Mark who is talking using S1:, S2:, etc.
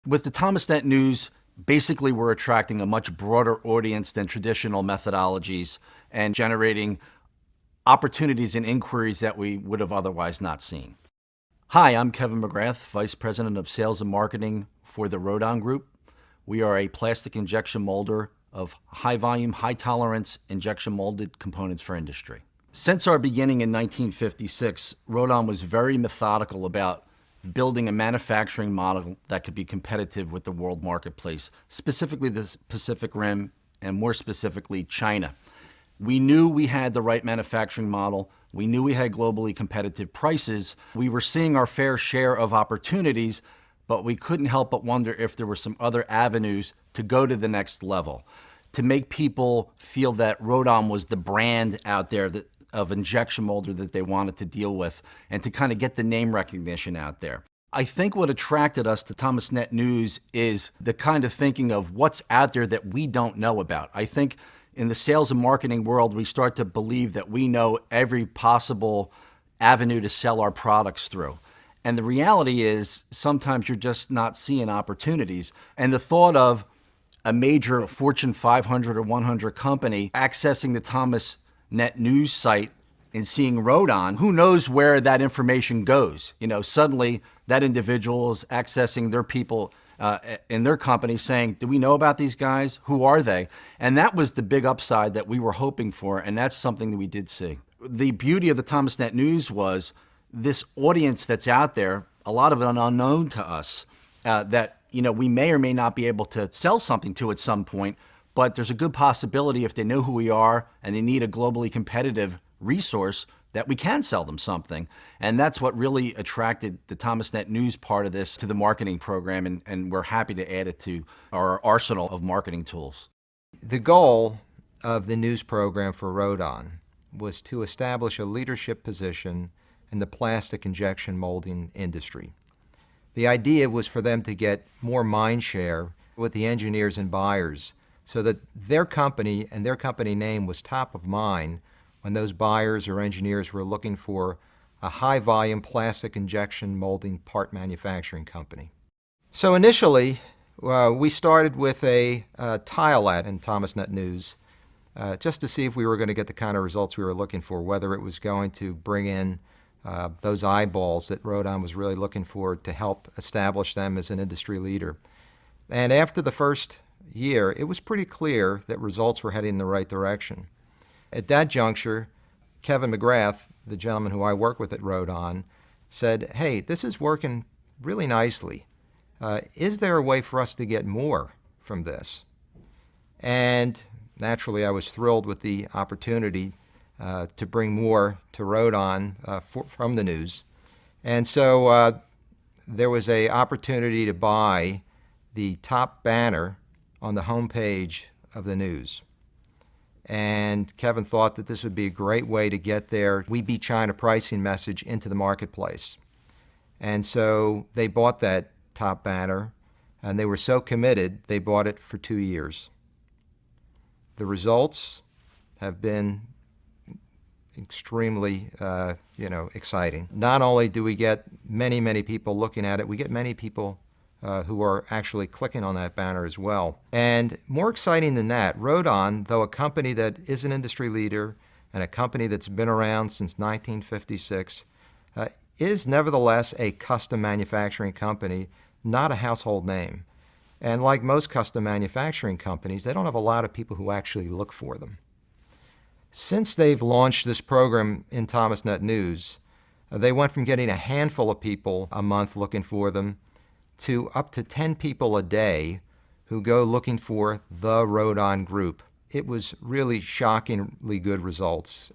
S1: With the ThomasNet News, basically we're attracting a much broader audience than traditional methodologies and generating opportunities and inquiries that we would have otherwise not seen. Hi, I'm Kevin McGrath, Vice President of Sales and Marketing for the Rodon Group. We are a plastic injection molder of high volume, high tolerance injection molded components for industry. Since our beginning in 1956, Rodon was very methodical about building a manufacturing model that could be competitive with the world marketplace, specifically the Pacific Rim and more specifically China. We knew we had the right manufacturing model. We knew we had globally competitive prices. We were seeing our fair share of opportunities, but we couldn't help but wonder if there were some other avenues to go to the next level, to make people feel that Rodon was the brand out there of injection molder that they wanted to deal with, and to kind of get the name recognition out there. I think what attracted us to ThomasNet News is the kind of thinking of what's out there that we don't know about. I think in the sales and marketing world, we start to believe that we know every possible avenue to sell our products through. And the reality is sometimes you're just not seeing opportunities. And the thought of a major Fortune 500 or 100 company accessing the ThomasNet News site and seeing Rodon, who knows where that information goes? You know, suddenly that individual is accessing their people in their company saying, do we know about these guys? Who are they? And that was the big upside that we were hoping for, and that's something that we did see. The beauty of the ThomasNet News was this audience that's out there, a lot of it unknown to us, that we may or may not be able to sell something to at some point, but there's a good possibility if they know who we are and they need a globally competitive resource that we can sell them something. And that's what really attracted the ThomasNet News part of this to the marketing program, and we're happy to add it to our arsenal of marketing tools.
S2: The goal of the news program for Rodon was to establish a leadership position in the plastic injection molding industry. The idea was for them to get more mind share with the engineers and buyers so that their company and their company name was top of mind when those buyers or engineers were looking for a high-volume plastic injection molding part manufacturing company. So initially, we started with a tile ad in ThomasNet News just to see if we were going to get the kind of results we were looking for, whether it was going to bring in those eyeballs that Rodon was really looking for to help establish them as an industry leader. And after the first year, it was pretty clear that results were heading in the right direction. At that juncture, Kevin McGrath, the gentleman who I work with at Rodon, said, hey, this is working really nicely. Is there a way for us to get more from this? And naturally, I was thrilled with the opportunity to bring more to Rodon from the news. And so there was an opportunity to buy the top banner on the homepage of the news. And Kevin thought that this would be a great way to get their We Beat China pricing message into the marketplace. And so they bought that top banner, and they were so committed, they bought it for 2 years. The results have been extremely exciting. Not only do we get many people looking at it, we get many people who are actually clicking on that banner as well. And more exciting than that, Rodon, though a company that is an industry leader and a company that's been around since 1956, is nevertheless a custom manufacturing company, not a household name. And like most custom manufacturing companies, they don't have a lot of people who actually look for them. Since they've launched this program in ThomasNet News, they went from getting a handful of people a month looking for them to up to 10 people a day who go looking for the Rodon Group. It was really shockingly good results.